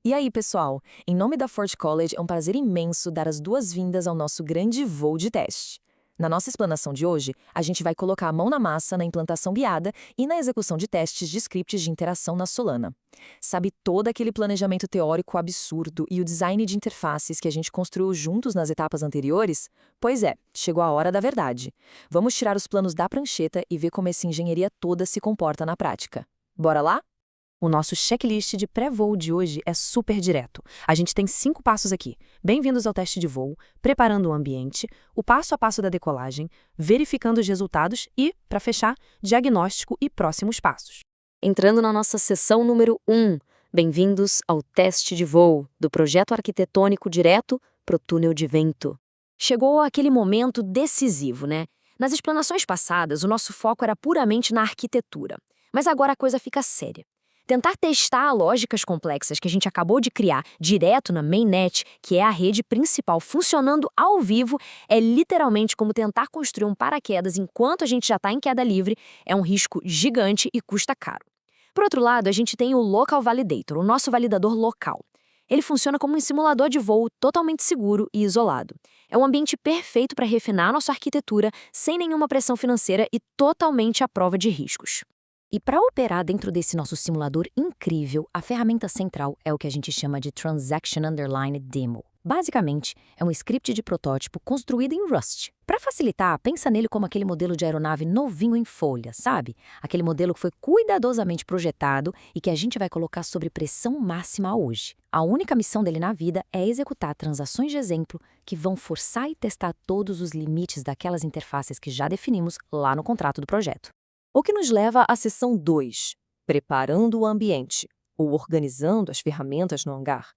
E aí, pessoal? Em nome da Ford College, é um prazer imenso dar as boas-vindas ao nosso grande voo de teste. Na nossa explanação de hoje, a gente vai colocar a mão na massa na implantação guiada e na execução de testes de scripts de interação na Solana. Sabe todo aquele planejamento teórico absurdo e o design de interfaces que a gente construiu juntos nas etapas anteriores? Pois é, chegou a hora da verdade. Vamos tirar os planos da prancheta e ver como essa engenharia toda se comporta na prática. Bora lá? O nosso checklist de pré-voo de hoje é super direto. A gente tem 5 passos aqui. Bem-vindos ao teste de voo, preparando o ambiente, o passo a passo da decolagem, verificando os resultados e, para fechar, diagnóstico e próximos passos. Entrando na nossa sessão número 1, bem-vindos ao teste de voo, do projeto arquitetônico direto para o túnel de vento. Chegou aquele momento decisivo, né? Nas explanações passadas, o nosso foco era puramente na arquitetura. Mas agora a coisa fica séria. Tentar testar lógicas complexas que a gente acabou de criar direto na mainnet, que é a rede principal funcionando ao vivo, é literalmente como tentar construir um paraquedas enquanto a gente já está em queda livre, é um risco gigante e custa caro. Por outro lado, a gente tem o Local Validator, o nosso validador local. Ele funciona como um simulador de voo totalmente seguro e isolado. É um ambiente perfeito para refinar nossa arquitetura sem nenhuma pressão financeira e totalmente à prova de riscos. E para operar dentro desse nosso simulador incrível, a ferramenta central é o que a gente chama de Transaction Underline Demo. Basicamente, é um script de protótipo construído em Rust. Para facilitar, pensa nele como aquele modelo de aeronave novinho em folha, sabe? Aquele modelo que foi cuidadosamente projetado e que a gente vai colocar sob pressão máxima hoje. A única missão dele na vida é executar transações de exemplo que vão forçar e testar todos os limites daquelas interfaces que já definimos lá no contrato do projeto. O que nos leva à seção 2, preparando o ambiente, ou organizando as ferramentas no hangar.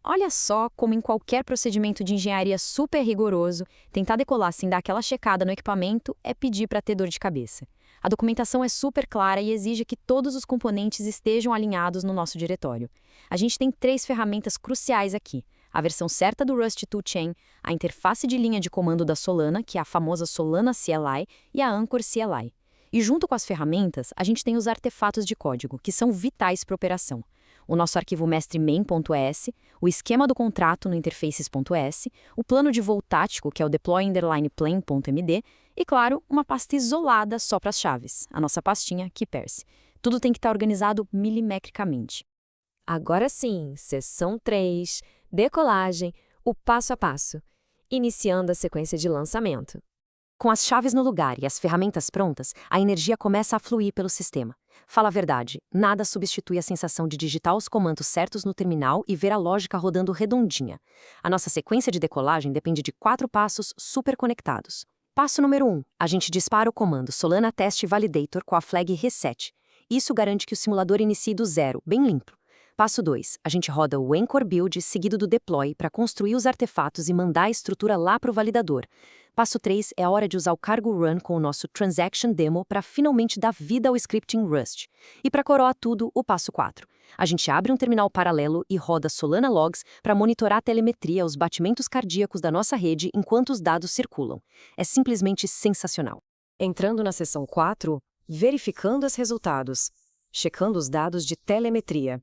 Olha só como em qualquer procedimento de engenharia super rigoroso, tentar decolar sem dar aquela checada no equipamento é pedir para ter dor de cabeça. A documentação é super clara e exige que todos os componentes estejam alinhados no nosso diretório. A gente tem 3 ferramentas cruciais aqui. A versão certa do Rust Toolchain, a interface de linha de comando da Solana, que é a famosa Solana CLI, e a Anchor CLI. E junto com as ferramentas, a gente tem os artefatos de código, que são vitais para a operação. O nosso arquivo mestre main.s, o esquema do contrato no interfaces.s, o plano de voo tático, que é o deploy_plan.md, e, claro, uma pasta isolada só para as chaves, a nossa pastinha Keepers. Tudo tem que estar organizado milimetricamente. Agora sim, seção 3, decolagem, o passo a passo, iniciando a sequência de lançamento. Com as chaves no lugar e as ferramentas prontas, a energia começa a fluir pelo sistema. Fala a verdade, nada substitui a sensação de digitar os comandos certos no terminal e ver a lógica rodando redondinha. A nossa sequência de decolagem depende de 4 passos super conectados. Passo número 1. A gente dispara o comando Solana Test Validator com a flag Reset. Isso garante que o simulador inicie do zero, bem limpo. Passo 2. A gente roda o Anchor Build seguido do Deploy para construir os artefatos e mandar a estrutura lá para o validador. Passo 3 é a hora de usar o Cargo Run com o nosso Transaction Demo para finalmente dar vida ao script em Rust. E para coroar tudo, o passo 4. A gente abre um terminal paralelo e roda Solana Logs para monitorar a telemetria, os batimentos cardíacos da nossa rede enquanto os dados circulam. É simplesmente sensacional. Entrando na seção 4, verificando os resultados, checando os dados de telemetria.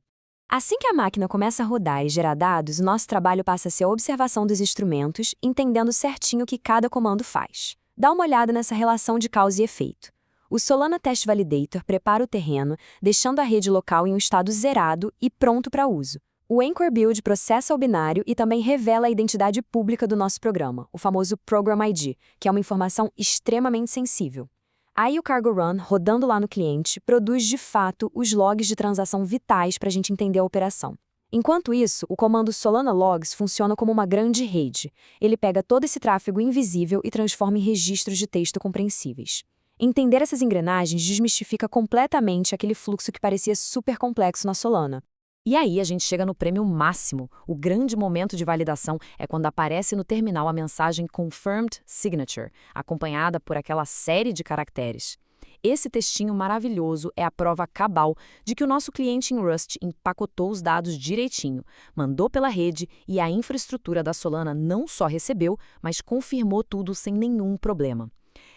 Assim que a máquina começa a rodar e gerar dados, o nosso trabalho passa a ser a observação dos instrumentos, entendendo certinho o que cada comando faz. Dá uma olhada nessa relação de causa e efeito. O Solana Test Validator prepara o terreno, deixando a rede local em um estado zerado e pronto para uso. O Anchor Build processa o binário e também revela a identidade pública do nosso programa, o famoso Program ID, que é uma informação extremamente sensível. Aí o Cargo Run, rodando lá no cliente, produz de fato os logs de transação vitais para a gente entender a operação. Enquanto isso, o comando Solana Logs funciona como uma grande rede. Ele pega todo esse tráfego invisível e transforma em registros de texto compreensíveis. Entender essas engrenagens desmistifica completamente aquele fluxo que parecia super complexo na Solana. E aí a gente chega no prêmio máximo. O grande momento de validação é quando aparece no terminal a mensagem Confirmed Signature, acompanhada por aquela série de caracteres. Esse textinho maravilhoso é a prova cabal de que o nosso cliente em Rust empacotou os dados direitinho, mandou pela rede e a infraestrutura da Solana não só recebeu, mas confirmou tudo sem nenhum problema.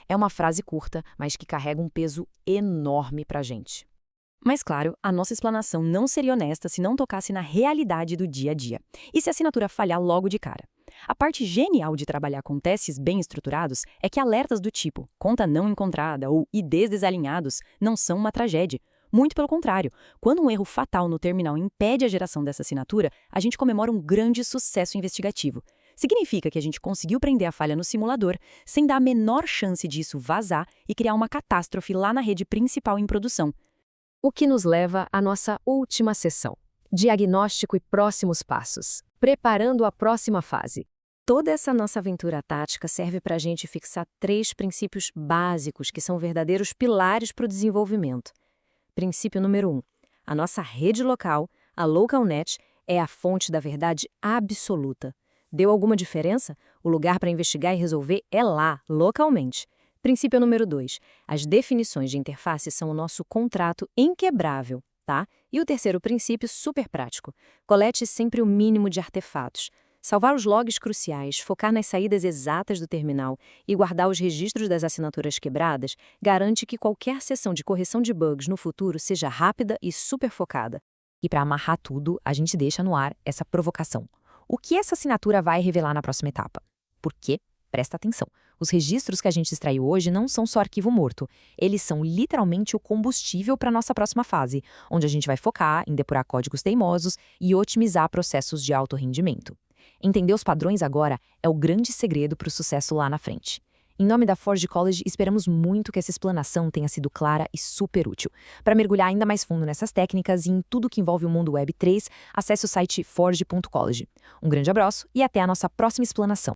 É uma frase curta, mas que carrega um peso enorme para a gente. Mas claro, a nossa explanação não seria honesta se não tocasse na realidade do dia a dia. E se a assinatura falhar logo de cara? A parte genial de trabalhar com testes bem estruturados é que alertas do tipo conta não encontrada ou IDs desalinhados não são uma tragédia. Muito pelo contrário, quando um erro fatal no terminal impede a geração dessa assinatura, a gente comemora um grande sucesso investigativo. Significa que a gente conseguiu prender a falha no simulador, sem dar a menor chance disso vazar e criar uma catástrofe lá na rede principal em produção. O que nos leva à nossa última sessão: diagnóstico e próximos passos, preparando a próxima fase. Toda essa nossa aventura tática serve para a gente fixar 3 princípios básicos que são verdadeiros pilares para o desenvolvimento. Princípio número 1. A nossa rede local, a LocalNet, é a fonte da verdade absoluta. Deu alguma diferença? O lugar para investigar e resolver é lá, localmente. Princípio número 2. As definições de interface são o nosso contrato inquebrável, tá? E o terceiro princípio, super prático. Colete sempre o mínimo de artefatos. Salvar os logs cruciais, focar nas saídas exatas do terminal e guardar os registros das assinaturas quebradas garante que qualquer sessão de correção de bugs no futuro seja rápida e super focada. E para amarrar tudo, a gente deixa no ar essa provocação. O que essa assinatura vai revelar na próxima etapa? Por quê? Presta atenção. Os registros que a gente extraiu hoje não são só arquivo morto. Eles são literalmente o combustível para a nossa próxima fase, onde a gente vai focar em depurar códigos teimosos e otimizar processos de alto rendimento. Entender os padrões agora é o grande segredo para o sucesso lá na frente. Em nome da Forge College, esperamos muito que essa explanação tenha sido clara e super útil. Para mergulhar ainda mais fundo nessas técnicas e em tudo que envolve o mundo Web 3, acesse o site forge.college. Um grande abraço e até a nossa próxima explanação.